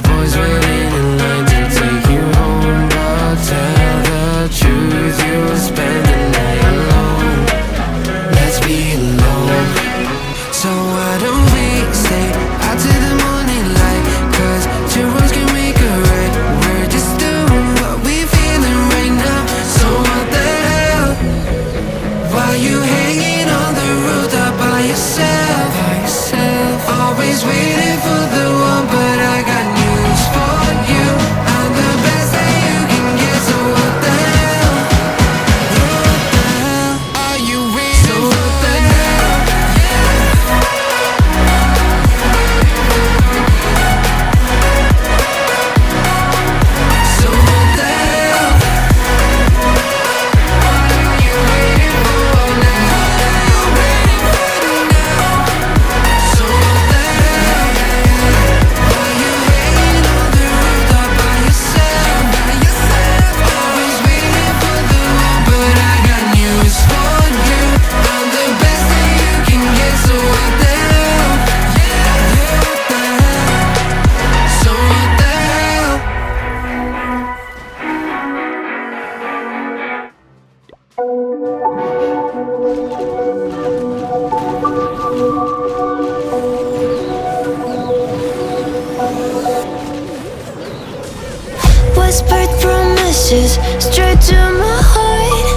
boys waiting in line to take you home, but tell the truth, you'll spend the night alone. Let's be alone. So why don't we stay out till the morning light? 'Cause two wrongs can make a right. We're just doing what we feeling right now. So what the hell? Why you hanging on the rooftop by yourself? Always waiting for the one, but I got news for you. I'm the best that you can get. So what the hell? What the hell are you waiting for? So what the hell? So what the hell? What are you waiting for now? Waiting for now. So what the hell? Why you hanging on the rooftop by yourself? Always waiting for the one, but I got news for you. I'm the best that you can get. So what the hell? What the hell? So what the hell? Whispered promises straight to my heart.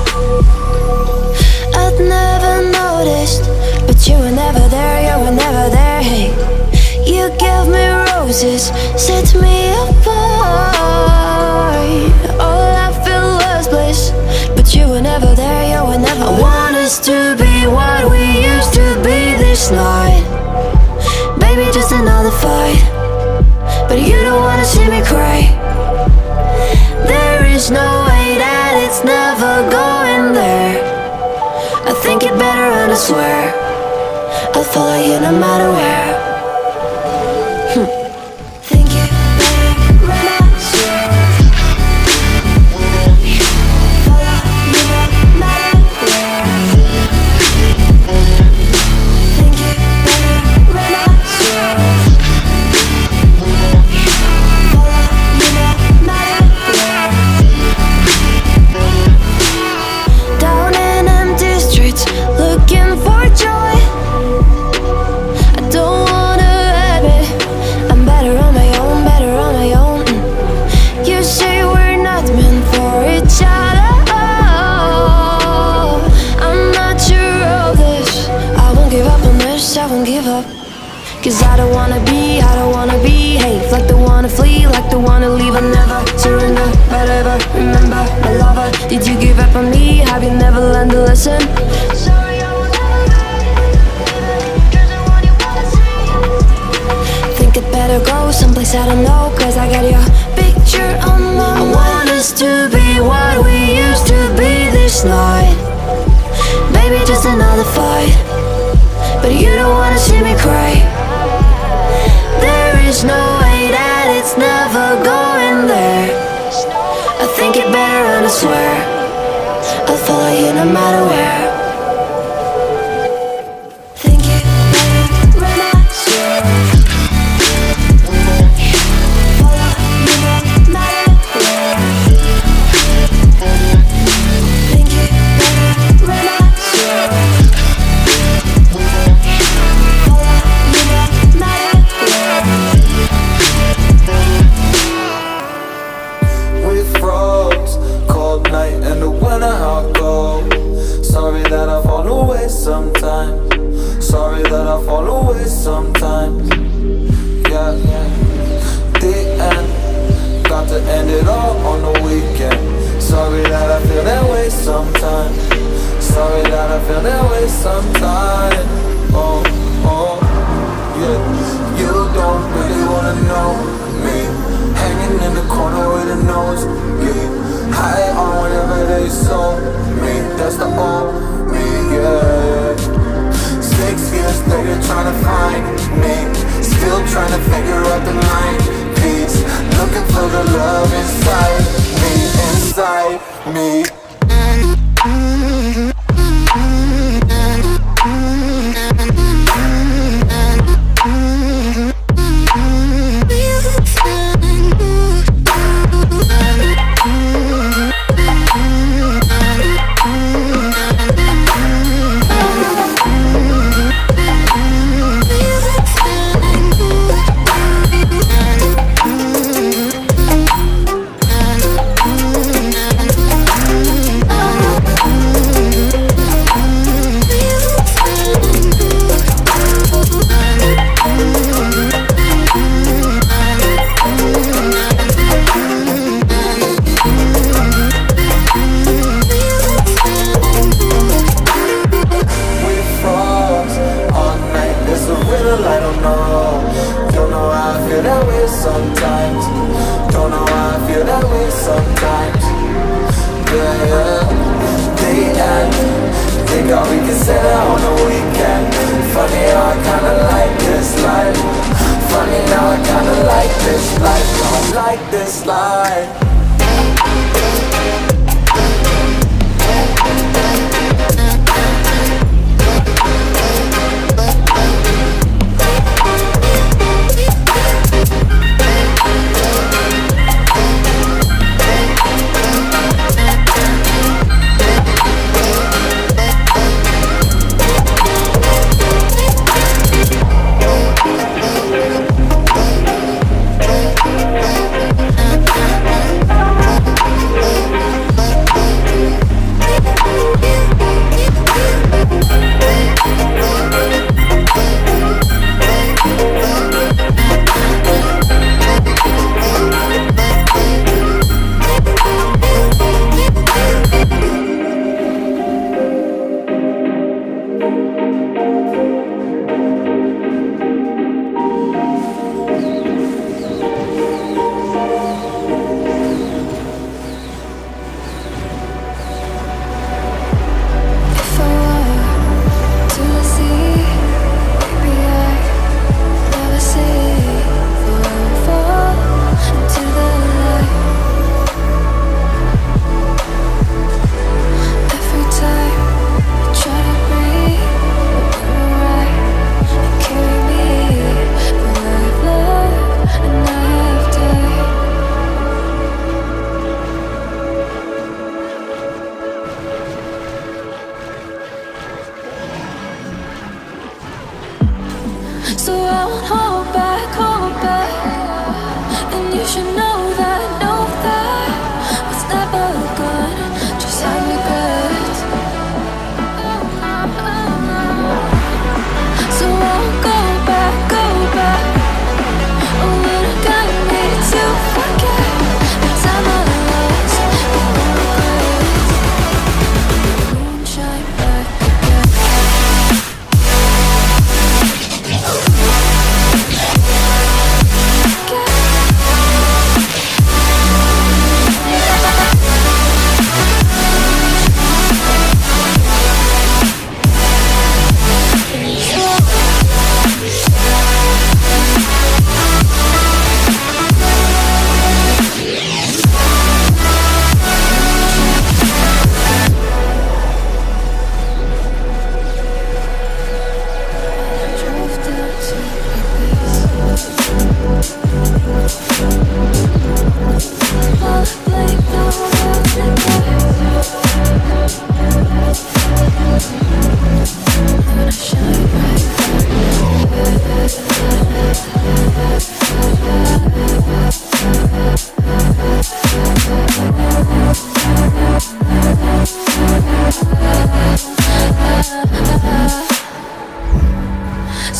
I'd never noticed, but you were never there, you were never there. Hey, you gave me roses, set me apart. All I feel was bliss, but you were never there, you were never there. I want us to be what we used to be this night. Baby, just another fight, but you don't wanna see me cry. There is no way that it's never going there. I think it better and I swear I'll follow you no matter where. Think it better and I swear follow you no matter where. Think it better and I swear follow you no matter where. Down in empty streets, looking for joy. I don't wanna admit I'm better on my own, better on my own. You say we're not meant for each other. I'm not sure of this. I won't give up on this, I won't give up. 'Cause I don't wanna be hate, like the wanna flee, like the wanna leave. I never surrender, but ever remember my lover. Did you give up on me? Have you never learned to listen? Sorry, I will never be, 'cause I want you wanna see. Think it better go someplace I don't know, 'cause I got your picture on my mind. I want us to be what we used to be this night. Baby, just another fight, but you don't wanna see me cry. There is no way that it's never going there. I think it better and I swear I'll follow you no matter where. Think it better and I swear follow you no matter where. Think it better and I swear follow you no matter where. We froze, cold night in the winter, I'll go. Sorry that I fall away sometimes. Sorry that I fall away sometimes. Yeah, the end. Got to end it all on the weekend. Sorry that I feel that way sometimes. Sorry that I feel that way sometimes. Oh, yeah. You don't really wanna know me. Hanging in the corner with a nose, yeah. High on whatever they sold me. That's the old me, yeah. 6 years later trying to find me. Still trying to figure out the mind piece. Looking for the love inside me, inside me. times. Don't know why I feel that way sometimes. Yeah, yeah. They end. Think how we can say that on the weekend. Funny how I kinda like this life. Funny now I kinda like this life. No, I like this life. So I won't hold back, and you should know that what's never gone, just have regrets. So I won't go back, oh, when I got me to forget the time I lost, moonshine back again.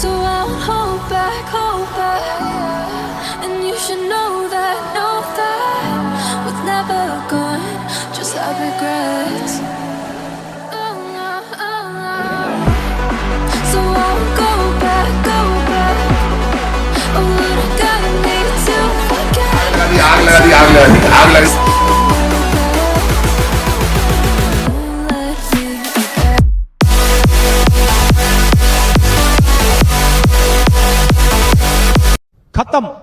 So I won't hold back, and you should know that what's never gone, just have regrets. So I won't go back, oh, when I got me to forget. खत्म।